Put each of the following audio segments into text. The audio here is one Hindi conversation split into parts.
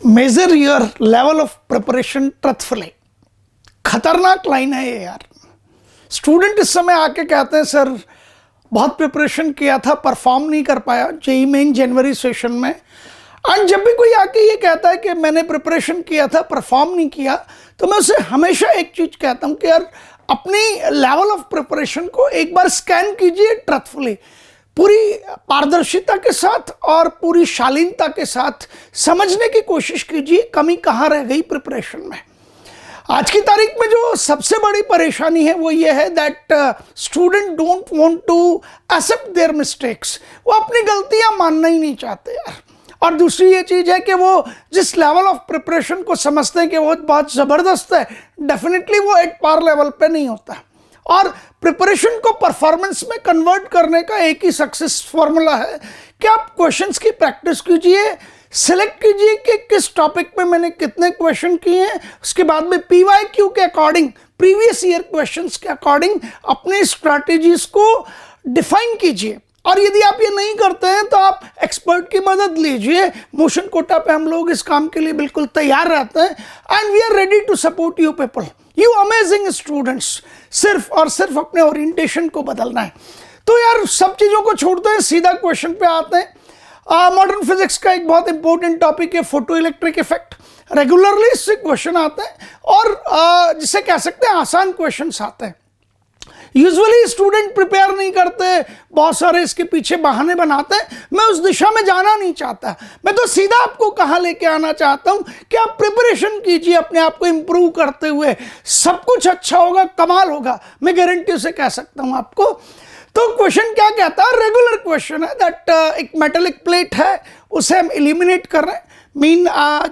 Major your level of preparation truthfully. खतरनाक लाइन है ये यार। स्टूडेंट इस समय आके कहते हैं सर बहुत प्रिपरेशन किया था, परफॉर्म नहीं कर पाया जेईई मेन जनवरी सेशन में। एंड जब भी कोई आके ये कहता है कि मैंने प्रिपरेशन किया था, परफॉर्म नहीं किया, तो मैं उसे हमेशा एक चीज कहता हूँ कि यार अपनी लेवल ऑफ प्रिपरेशन को एक बार स्कैन कीजिए ट्रथफुली, पूरी पारदर्शिता के साथ और पूरी शालीनता के साथ समझने की कोशिश कीजिए कमी कहाँ रह गई प्रिपरेशन में। आज की तारीख में जो सबसे बड़ी परेशानी है वो ये है that student don't want to accept their mistakes. वो अपनी गलतियां मानना ही नहीं चाहते यार। और दूसरी ये चीज़ है कि वो जिस लेवल ऑफ प्रिपरेशन को समझते हैं कि वो बहुत ज़बरदस्त है, डेफिनेटली वो एट पार लेवल पे नहीं होता। और प्रिपरेशन को परफॉर्मेंस में कन्वर्ट करने का एक ही सक्सेस फॉर्मूला है कि आप क्वेश्चंस की प्रैक्टिस कीजिए, सेलेक्ट कीजिए कि किस टॉपिक पे मैंने कितने क्वेश्चन किए हैं, उसके बाद में PYQ के अकॉर्डिंग, प्रीवियस ईयर क्वेश्चंस के अकॉर्डिंग अपनी स्ट्रैटेजीज को डिफाइन कीजिए। और यदि आप ये नहीं करते हैं तो आप एक्सपर्ट की मदद लीजिए। मोशन कोटा पे हम लोग इस काम के लिए बिल्कुल तैयार रहते हैं and we are ready to support you people, you amazing students. सिर्फ और सिर्फ अपने ओरिएंटेशन को बदलना है। तो यार सब चीज़ों को छोड़ते हैं, सीधा क्वेश्चन पे आते हैं। मॉडर्न फिजिक्स का एक बहुत इंपॉर्टेंट टॉपिक है फोटो इलेक्ट्रिक इफेक्ट। रेगुलरली इससे क्वेश्चन आते हैं और जिसे कह सकते हैं आसान क्वेश्चन आते हैं। यूजुअली स्टूडेंट प्रिपेयर नहीं करते, बहुत सारे इसके पीछे बहाने बनाते हैं। मैं उस दिशा में जाना नहीं चाहता, मैं तो सीधा आपको कहाँ लेके आना चाहता हूँ कि आप प्रिपरेशन कीजिए, अपने आप को इम्प्रूव करते हुए सब कुछ अच्छा होगा, कमाल होगा, मैं गारंटी से कह सकता हूँ आपको। तो क्वेश्चन क्या कहता है? रेगुलर क्वेश्चन है दैट एक मेटेलिक प्लेट है, उसे हम एलिमिनेट कर रहे हैं।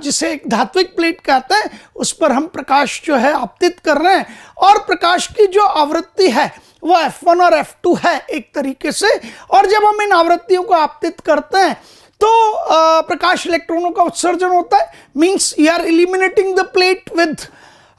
जिसे एक धात्विक प्लेट कहते हैं, उस पर हम प्रकाश जो है आपतित कर रहे हैं और प्रकाश की जो आवृत्ति है वो F1 और F2 है एक तरीके से। और जब हम इन आवृत्तियों को आपतित करते हैं तो प्रकाश इलेक्ट्रॉनों का उत्सर्जन होता है। Means you are illuminating the plate with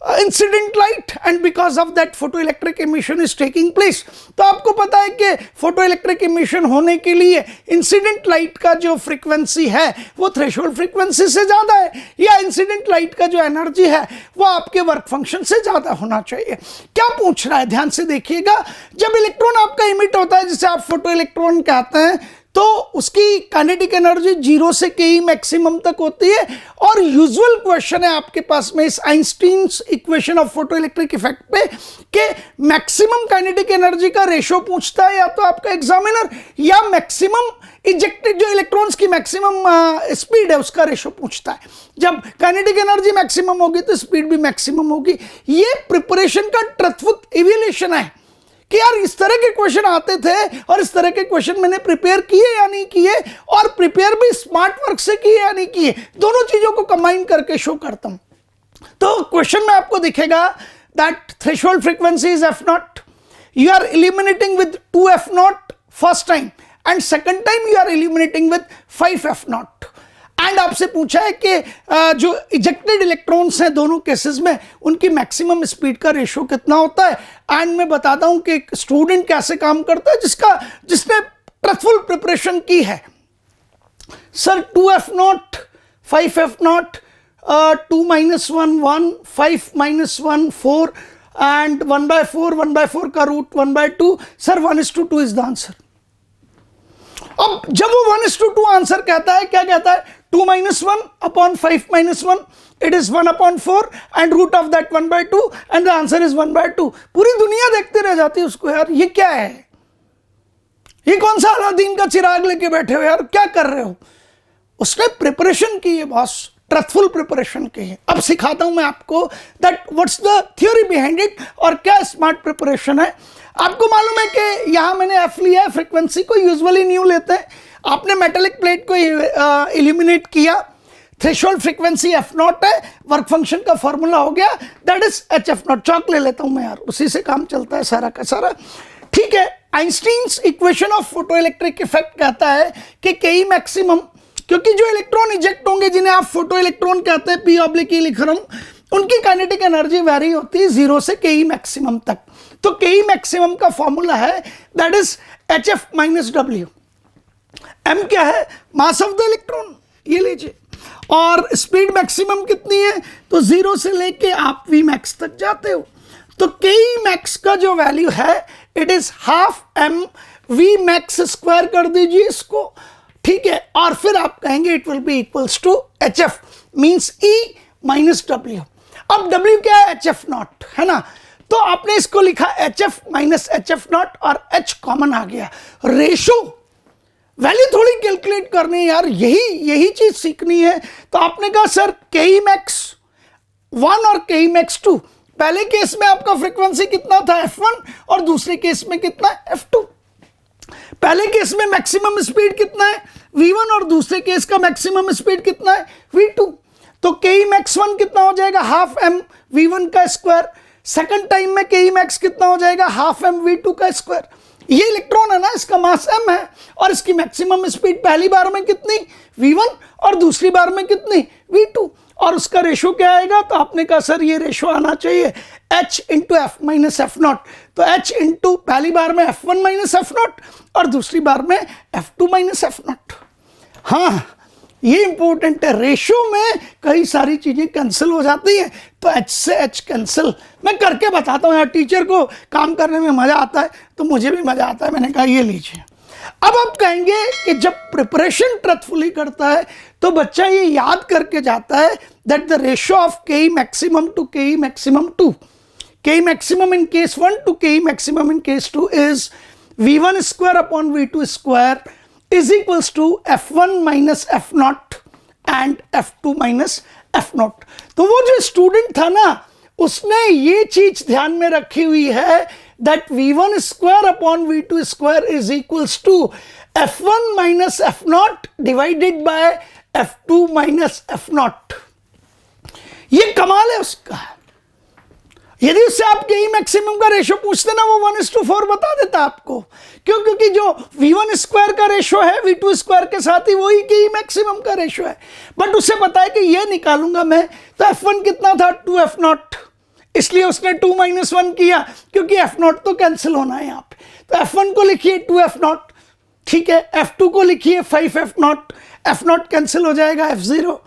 incident light and because of that photo electric emission is taking place. तो आपको पता है कि फोटो इलेक्ट्रिक इमिशन होने के लिए इंसिडेंट लाइट का जो फ्रीक्वेंसी है वो थ्रेशोल्ड फ्रीक्वेंसी से ज़्यादा है, या इंसिडेंट लाइट का जो एनर्जी है वो आपके वर्क फंक्शन से ज़्यादा होना चाहिए। क्या पूछ रहा है, ध्यान से देखिएगा। जब इलेक्ट्रॉन आपका इमिट होता है, जिसे आप फोटो इलेक्ट्रॉन कहते हैं, तो उसकी काइनेटिक एनर्जी 0 से KE मैक्सिमम तक होती है। और यूजुअल क्वेश्चन है आपके पास में इस Einstein's equation of photo electric effect पे कि मैक्सिमम काइनेटिक एनर्जी का रेशो पूछता है या तो आपका एग्जामिनर, या मैक्सिमम इजेक्टेड जो इलेक्ट्रॉन्स की मैक्सिमम स्पीड है उसका रेशो पूछता है। जब काइनेटिक एनर्जी मैक्सिमम होगी तो स्पीड भी मैक्सिमम होगी। ये प्रिपरेशन का ट्रथफुल इवैल्यूएशन है कि यार इस तरह के क्वेश्चन आते थे और इस तरह के क्वेश्चन मैंने प्रिपेयर किए या नहीं किए, और प्रिपेयर भी स्मार्ट वर्क से किए या नहीं किए, दोनों चीजों को कंबाइन करके शो करता हूं। तो क्वेश्चन में आपको दिखेगा that threshold frequency is F0, you are illuminating with 2 F0 first time and second time you are illuminating with 5 F0। And आपसे पूछा है कि जो इजेक्टेड इलेक्ट्रॉन्स हैं दोनों केसेस में, उनकी मैक्सिमम स्पीड का रेशो कितना होता है। एंड मैं बताता हूं कि स्टूडेंट कैसे काम करता है जिसने ट्रथफुल प्रिपरेशन की है। सर 2 F0, 5 F0, 2 - 1 1, 5 - 1 4 एंड 1/4, 1/4 का root 1/2। Sir 1:2 is the answer. अब जब वो 1:2 आंसर कहता है, क्या कहता है? 2 - 1 upon 5 - 1, it is 1/4 and root of that 1/2 and the answer is 1/2। पूरी दुनिया देखते रह जाती है उसको, यार ये क्या है, ये कौन सा अलादीन का चिराग लेके बैठे हो यार, क्या कर रहे हो? उसने प्रिपरेशन की है बॉस, ट्रथफुल प्रिपरेशन की है। अब सिखाता हूं मैं आपको that what's the theory behind it और क्या स्मार्ट प्रिपरेशन है। आपको मालूम है कि यहां मैंने F लिया है, फ्रीक्वेंसी को यूजुअली न्यू लेते हैं। आपने मेटेलिक प्लेट को एलिमिनेट किया, थ्रेशोल्ड फ्रीक्वेंसी F0 है, वर्क फंक्शन का फॉर्मूला हो गया दैट इज HF0। चौक ले लेता हूं मैं यार, उसी से काम चलता है सारा का सारा। ठीक है, Einstein's equation of photo electric effect कहता है कि KE मैक्सिमम, क्योंकि जो इलेक्ट्रॉन इजेक्ट होंगे जिन्हें आप फोटो इलेक्ट्रॉन कहते हैं, P/E लिख रहा हूं, उनकी काइनेटिक एनर्जी वेरी होती है 0 से KE मैक्सिमम तक। तो KE मैक्सिमम का फॉर्मूला है that is HF - W। M क्या है? मास ऑफ द इलेक्ट्रॉन, ये लीजिए। और स्पीड मैक्सिमम कितनी है, तो 0 से लेके आप वी मैक्स तक जाते हो, तो के मैक्स का जो वैल्यू है it is half m v max square कर दीजिए इसको, ठीक है, और फिर आप कहेंगे it will be equals to h f means e minus डब्ल्यू। अब डब्ल्यू क्या है, एच एफ नॉट है ना, तो आपने इसको लिखा H F minus H F not और एच कॉमन आ गया। रेशो वैल्यू थोड़ी कैलकुलेट करनी है यार, यही चीज सीखनी है। तो आपने कहा सर के ई मैक्स 1 और के ई मैक्स 2, पहले केस में आपका फ्रीक्वेंसी कितना था F1 और दूसरे केस में कितना है F2। पहले केस में मैक्सिमम स्पीड कितना है V1 और दूसरे केस का मैक्सिमम स्पीड कितना है V2, तो के ई मैक्स 1 कितना हो जाएगा, हाफ एम V1 का स्क्वायर। सेकंड टाइम में के ई मैक्स कितना हो जाएगा, हाफ एम V2 का स्क्वायर। ये इलेक्ट्रॉन है ना, इसका मास m है और इसकी मैक्सिमम स्पीड पहली बार में कितनी V1 और दूसरी बार में कितनी V2, और उसका रेशो क्या आएगा, तो आपने कहा सर ये रेशो आना चाहिए h into F minus F naught, तो h इंटू पहली बार में F1 माइनस एफ नॉट और दूसरी बार में F2 माइनस एफ नॉट। हाँ ये इंपॉर्टेंट है, रेशो में कई सारी चीजें कैंसिल हो जाती हैं, तो h से h कैंसिल। मैं करके बताता हूँ यार, टीचर को काम करने में मजा आता है तो मुझे भी मजा आता है। मैंने कहा ये लीजिए। अब आप कहेंगे कि जब प्रिपरेशन ट्रथफुली करता है तो बच्चा ये याद करके जाता है दैट द रेशो ऑफ के E maximum to K E maximum 2, K E maximum in case 1 to K E maximum in case 2 is V1 square upon V2 square is equals to F1 minus F naught and F2 minus F naught. तो वो जो स्टूडेंट था ना उसने ये चीज ध्यान में रखी हुई है that V1 square upon V2 square is equals to F1 minus F naught divided by F2 minus F naught। ये कमाल है उसका। यदि उससे आप के ई मैक्सिमम का रेशो पूछते ना वो 1:4 बता देता आपको, क्यों, क्योंकि जो V1 स्क्वायर का रेशो है V2 स्क्वायर के साथ ही वही के ई मैक्सिमम का रेशो है। बट उसे पता है कि ये निकालूंगा मैं तो F1 कितना था 2F नॉट, इसलिए उसने 2 माइनस 1 किया क्योंकि एफ नॉट तो कैंसिल होना है यहाँ पे। तो F1 को लिखिए 2F नॉट, ठीक है, F2 को लिखिए 5F not, F not cancel हो जाएगा F0।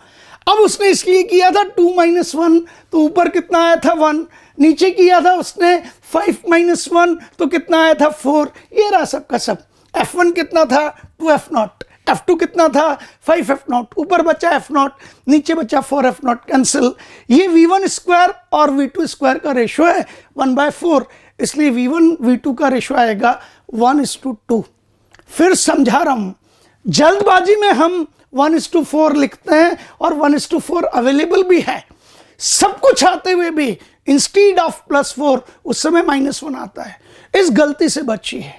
अब उसने इसलिए किया था 2 माइनस 1, तो ऊपर कितना आया था 1, नीचे किया था उसने 5 माइनस 1 तो कितना आया था 4। ये रहा सबका सब। F1 कितना था 2F नॉट, F2 कितना था 5F नॉट, ऊपर बचा F नॉट, नीचे बचा 4F नॉट, कैंसिल। ये V1 स्क्वायर और V2 स्क्वायर का रेशो है 1/4, इसलिए V1 V2 का रेशो आएगा 1:2। फिर समझा रहा हूं, जल्दबाजी में हम 1:4 लिखते हैं और 1:4 अवेलेबल भी है, सब कुछ आते हुए भी इंस्टीड ऑफ +4 उस समय -1 आता है। इस गलती से बचिए।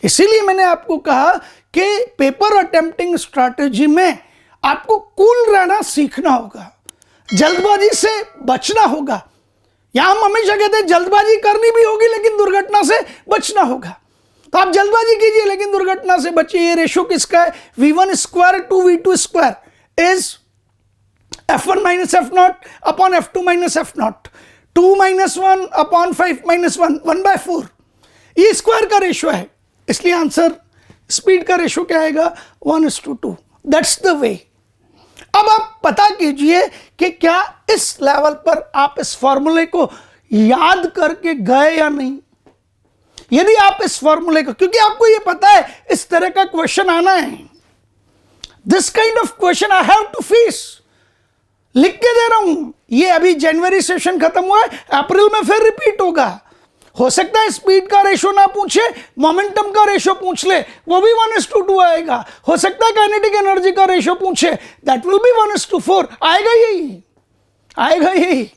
इसीलिए मैंने आपको कहा कि पेपर अटेम्प्टिंग स्ट्रैटेजी में आपको कूल रहना सीखना होगा, जल्दबाजी से बचना होगा। यहां हम हमेशा कहते हैं जल्दबाजी करनी भी होगी लेकिन दुर्घटना से बचना होगा, तो आप जल्दबाजी कीजिए लेकिन दुर्घटना से बचिए। ये रेशो किसका है, V1 square to V2 square is F1 minus F naught upon F2 minus F naught, 2 minus 1 upon 5 minus 1, 1/4। ये स्क्वायर का रेशो है, इसलिए आंसर स्पीड का रेशो क्या आएगा 1:2। That's the way. अब आप पता कीजिए कि क्या इस लेवल पर आप इस फॉर्मूले को याद करके गए या नहीं। यदि आप इस फॉर्मूले को, क्योंकि आपको ये पता है इस तरह का क्वेश्चन आना है, this kind of question I have to face, लिख के दे रहा हूं। ये अभी जनवरी सेशन खत्म हुआ है, अप्रैल में फिर रिपीट होगा। हो सकता है स्पीड का रेशो ना पूछे, मोमेंटम का रेशो पूछ ले, वो भी 1:2 आएगा। हो सकता है काइनेटिक एनर्जी का रेशो पूछे, दैट विल बी 1:4, आएगा यही, आएगा यही।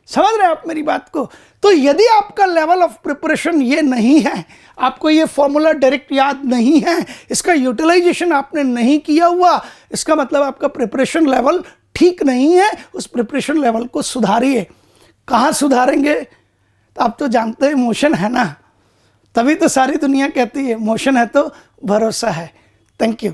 समझ रहे हैं आप मेरी बात को। तो यदि आपका लेवल ऑफ प्रिपरेशन ये नहीं है, आपको ये फॉर्मूला डायरेक्ट याद नहीं है, इसका यूटिलाइजेशन आपने नहीं किया हुआ, इसका मतलब आपका प्रिपरेशन लेवल ठीक नहीं है। उस प्रिपरेशन लेवल को सुधारिए। कहाँ सुधारेंगे, तो आप तो जानते हैं मोशन है ना, तभी तो सारी दुनिया कहती है मोशन है तो भरोसा है। Thank you.